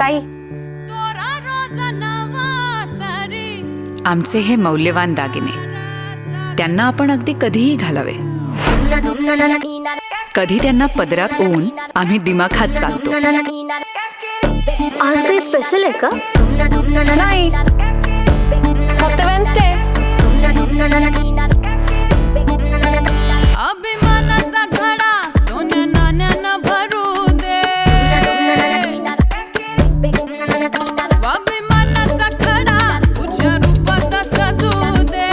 ताई, आमचे हे मौल्यवान दागिने त्यांना आपण अगदी कधीही घालावे. कधी त्यांना पदरात ओवून आम्ही दिमाखात चालतो. आज काही स्पेशल आहे का? नाही, फक्त वेन्सडे. अभिमानाचा घडा सोन्या नाण्यानं भरू दे. स्वाभिमानाचा खडा तुझ्या रूपात सजू दे.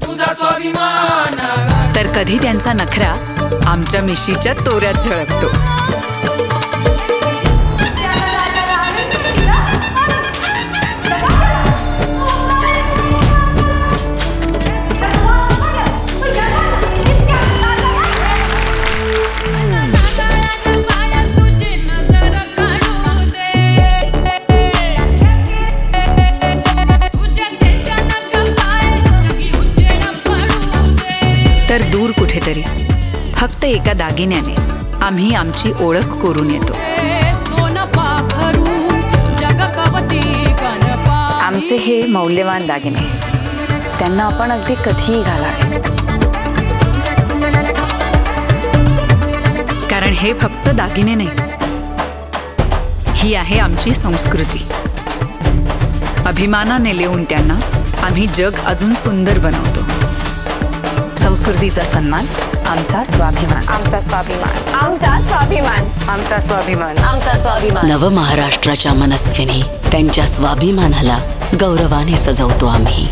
तुझा स्वाभिमान. तर कधी त्यांचा नखरा आमच्या मिशीच्या तोऱ्यात झळकतो. तर दूर कुठेतरी फक्त एका दागिन्याने आम्ही आमची ओळख करून येतो. आमचे हे मौल्यवान दागिने त्यांना आपण अगदी कधीही घालावे. कारण हे फक्त दागिने नाही, ही आहे आमची संस्कृती. अभिमानाने लिहून त्यांना आम्ही जग अजून सुंदर बनवतो. संस्कृतीचा सन्मान, आमचा स्वाभिमान. आमचा स्वाभिमान. आमचा स्वाभिमान. आमचा स्वाभिमान. आमचा स्वाभिमान. नवमहाराष्ट्राच्या मनस्विनी त्यांच्या स्वाभिमानाला गौरवाने सजवतो आम्ही.